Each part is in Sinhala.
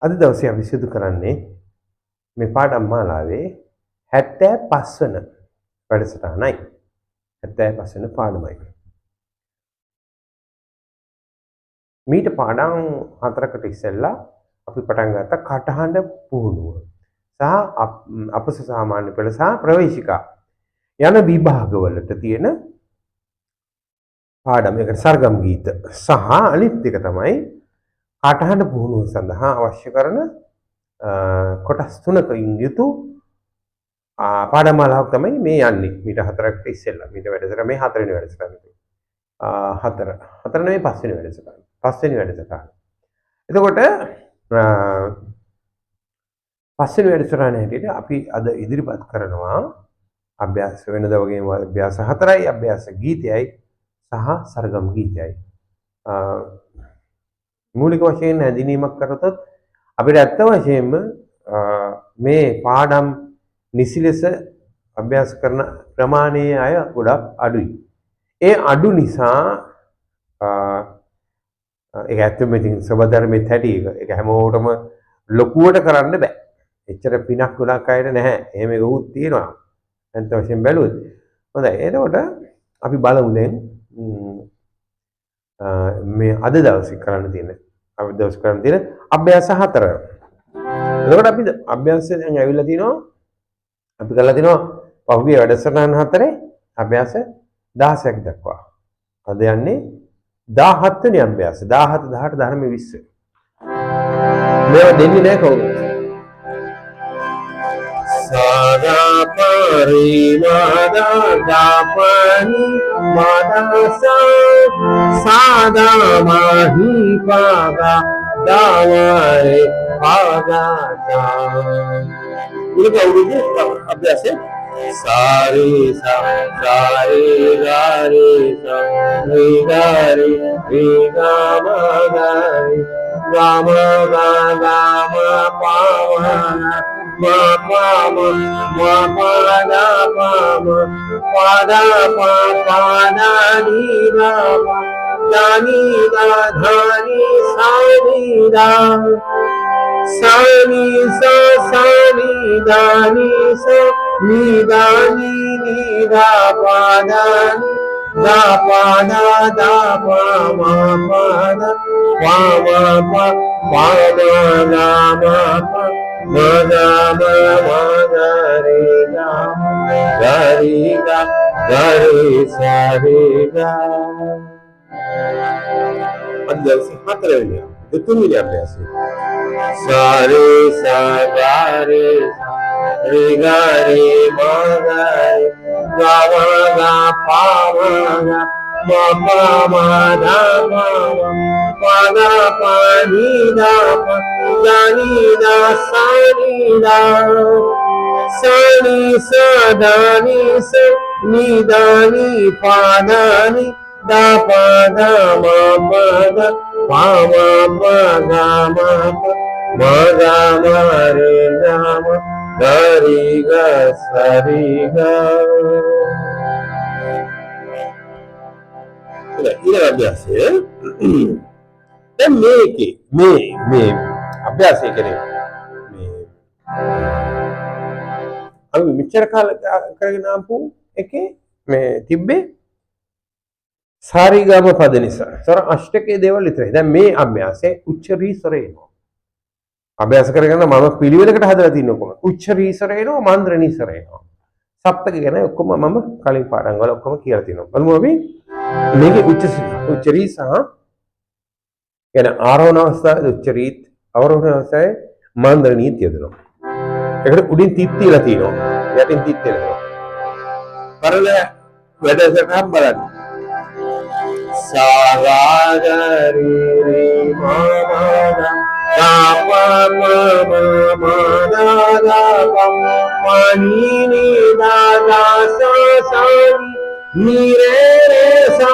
අද දවසේ අපි සිදු කරන්නේ මේ පාඩම් මාලාවේ 75 වන වැඩසටහනයි. 75 වන පාඩමයි. මීට පාඩම් 4කට ඉස්සෙල්ලා අපි පටන් ගත්ත කටහඬ පුහුණුව සහ අපස සාමාන්‍ය පෙළ සහ ප්‍රවේශිකා යන විභාගවලට තියෙන පාඩම් එක සර්ගම් ගීත සහ අනිත් එක තමයි කටහඬ පුහුණුව සඳහා අවශ්‍ය කරන කොටස් 3කින් යුතු පාඩම් මාලාවක් තමයි මේ යන්නේ. මීට 4කට ඉස්සෙල්ලා මීට වැඩසටහන මේ 4 වෙනි වැඩසටහන. 4 නෙවෙයි 5 වෙනි වැඩසටහන. 5 වෙනි වැඩසටහන. එතකොට 5 වෙනි වැඩසටහන හැටියට අපි අද ඉදිරිපත් කරනවා අභ්‍යාස වෙනදා වගේම අභ්‍යාස 4යි, අභ්‍යාස ගීතයයි සහ සරගම් ගීතයයි. මූලික වශයෙන් හැඳිනීමක් කරතොත් අපිට ඇත්ත වශයෙන්ම මේ පාඩම් නිසි ලෙස අභ්‍යාස කරන ප්‍රමාණයේ අය ගොඩක් අඩුයි. ඒ අඩු නිසා ඒක ඇත්තම ඉතින් සබධර්මෙත් හැටි ඒක හැමෝටම ලොකුවට කරන්න බෑ. එච්චර පිනක් ගොඩක් අයට නැහැ. එහෙම එකකුත් තියෙනවා. අන්ත වශයෙන් බැලුවොත්. හොඳයි. එතකොට අපි බලමු දැන් මේ අද දවසේ කරන්න තියෙන අභ්‍යාස 4. එතකොට අපි අභ්‍යාසය දැන් ඇවිල්ලා තිනවා. අපි කරලා තිනවා පහුගිය වැඩසටහන 4 අභ්‍යාස 16ක් දක්වා. අද යන්නේ 17 වෙනි අභ්‍යාස. 17 18 ධර්ම 20. මේවා දෙන්නේ නැහැ කවුරුත්. සාදා පරිමාදා දාපනි මාදසා සාදා මහි පාගා දාවරේ පාගා ini kawrunya abhyasnya sari sa sari gari sa ri gari ri ga ma gari ga ma ga ga ma pa ma pa ma da pa ma da pa da ni da pa da ni da dha ni sa ni da Sani sa sani dani sa ni dani ni da pa dani da pa da pa ma pa da pa ma pa pa da da ma pa ma da ma da re ga ri sa re ga अंदर से हाथ रहेंगे तो तुम ही अभ्यास सारे सारे रे गा रे मा गा रे गा मा गा पा मा पा मा धा पा गा पा नी धा पा नी धा सा नी धा सा नी सा धा नी सा नी धा नी पा धा नी da pa da ma pa da pa ma pa ga ma pa ma ga ma re ga ma ga ri ga sa ri ga ini අභ්‍යාසය දැන් මේකේ මේ අභ්‍යාසය කරේ මේ අපි මෙච්චර කාල කරගෙන ආපු එකේ මේ තිබ්බේ सारीगाम पद निसा सर अष्टके देवल वितरයි. දැන් මේ අභ්‍යාසයේ උච්චරී ස්වර එනවා. අභ්‍යාස කරගෙන මම පිළිවෙලකට හදලා තින්නේ කොහොමද? උච්චරී ස්වර එනවා, මන්ද්‍රණී ස්වර එනවා. සප්තක ගැන ඔක්කොම මම කලින් පාඩම් වල ඔක්කොම කියලා තියෙනවා. බලමු අපි මේකේ උච්චරී සහ කියන ආරෝහණ අවස්ථාවේ උච්චරීත් අවරෝහණ අවස්ථාවේ මන්ද්‍රණීත් යදනවා. ඒකට උඩින් තිත් තියලා තියෙනවා. යටින් තිත් තියලා. කරල වැඩසටහන් බලන්න. Saragari ma ma da pa ma ma da da pa ma ni ni da da sa sa ni re re sa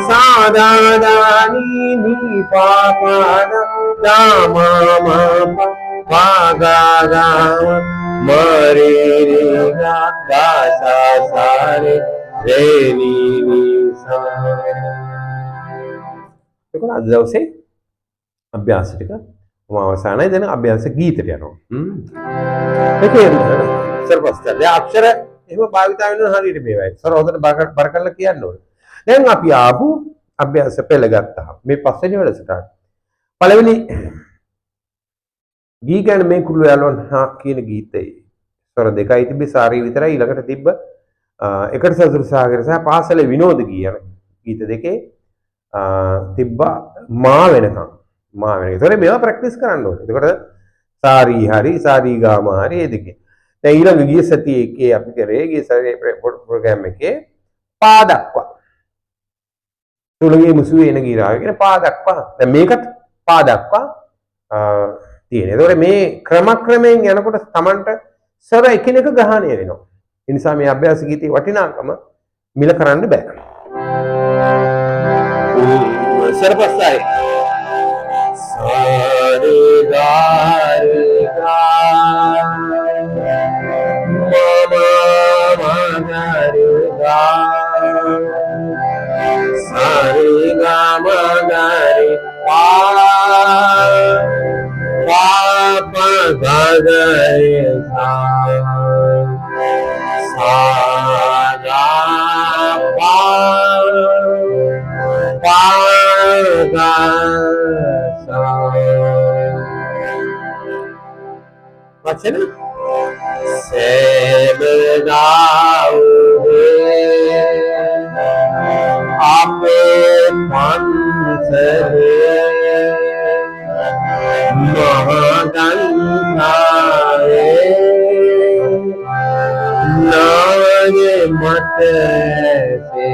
sa da da ni ni pa pa da ma ma pa ga ga ma re re ga da sa sa re re ni ni ඒක අද දවසේ අභ්‍යාස ටික අවසානයි දැන් අභ්‍යාස ගීතයට යනවා. ඒකේ සර්වස්තර අක්ෂර එහෙම භාවිතා වෙනවා හරියට මේවයි. සර හොඳට බර කරලා කියන්න ඕනේ. දැන් අපි ආපු අභ්‍යාස පෙළ ගත්තා. මේ පස්වෙනි වැඩසටහන. පළවෙනි ගී ගැන මේ කුළු යාළුවන් හා කියන ගීතේ ස්වර දෙකයි තිබ්බේ සාරී විතරයි ඊළඟට තිබ්බ එකට සතුරු සාගර සහ පාසලේ විනෝද කියන ගීත දෙකේ තිබ්බා මා වෙනකම්. ඒතකොට මේවා ප්‍රැක්ටිස් කරන්න ඕනේ. එතකොට සාරී හරි සාරී ගාම හරි ඒ දෙකේ. දැන් ඊළඟ ගිය සතියේ එකේ අපි කරේ ගිය සතියේ ප්‍රෝග්‍රෑම් එකේ පා දක්වා. තුලගේ මුසු වෙන ගිරාව කියන පා දක්වා. දැන් මේකත් පා දක්වා තියෙනවා. එතකොට මේ ක්‍රමයෙන් යනකොට Tamanට සර එකිනෙක ග්‍රහණය වෙනවා. ඒ නිසා මේ අභ්‍යාස ගීතයේ වටිනාකම මිල කරන්න බෑ. සරපස්සයි Macam mana? Sebedau ape pansere mahagantare nage mate se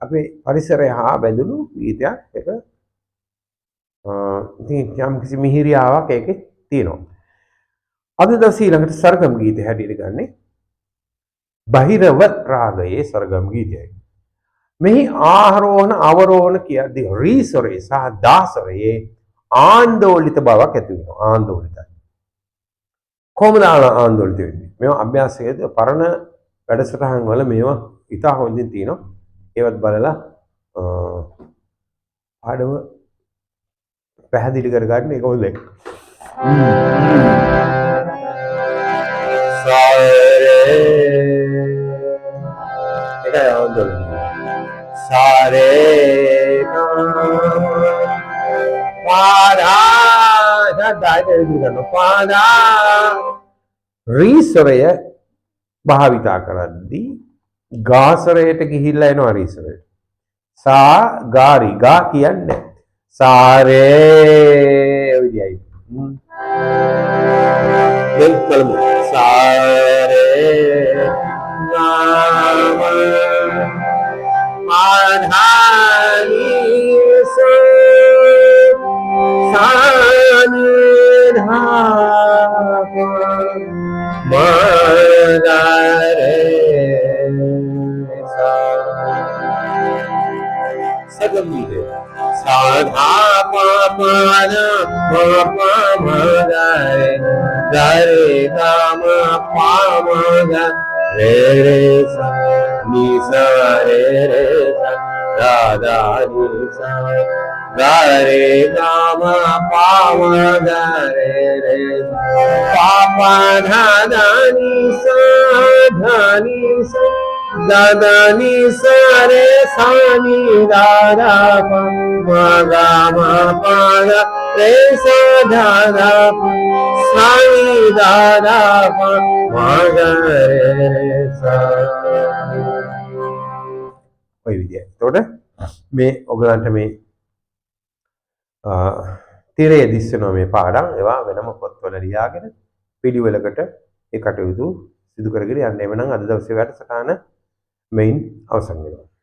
අපේ පරිසරය හා බැඳුණු ගීතයක් එක ඉතින් යම් කිසි මිහිරියාවක් ඒකේ තියෙනවා. අද දවසේ ඊළඟට සරගම් ගීතය හැටියට ගන්නේ බහිරව රාගයේ සරගම් ගීතයයි. මෙහි ආරෝහණ අවරෝහණ කියද්දී රීස්වරයේ සහ දාස්වරයේ ආන්දෝලිත බවක් ඇති වෙනවා. ආන්දෝලිතයි. කොහොමද ආන්දෝලිත වෙන්නේ? මේවා අභ්‍යාසයේදී පරණ වැඩසටහන් වල මේවා ඉතා හොඳින් තියෙනවා. ඒවත් බලලා පාඩම පැහැදිලි කරගන්න ඒක හොඳයි. රීස්වරය භාවිතා කරද්දී ගාසරයට ගිහිල්ලා එනවා රීස්වරයට. සා ගාරි ගා කියන්නේ සාරේ විදියයි. දෙල්කලම සාරේ නාම මාධානි साधा पामाना पामागारे गरे गाम पामागा रे रे सा नि सा रे रे सा दादा नि सा गरे गाम पामागा रे रे पापा दादा नि सा दादा नि सा रे सानी दादा Maga maga re sa dada sai dada maga re sa ඔය විදිහයි. එතකොට මේ ඔයගලන්ට මේ තිරය දිස්සනවා මේ පාඩම් ඒවා වෙනම පොත්වල ලියාගෙන පිළිවෙලකට ඒ කටයුතු සිදු කරගෙන යන්න. එවනම් අද දවසේ වැඩසටහන මෙයින් අවසන් වෙනවා.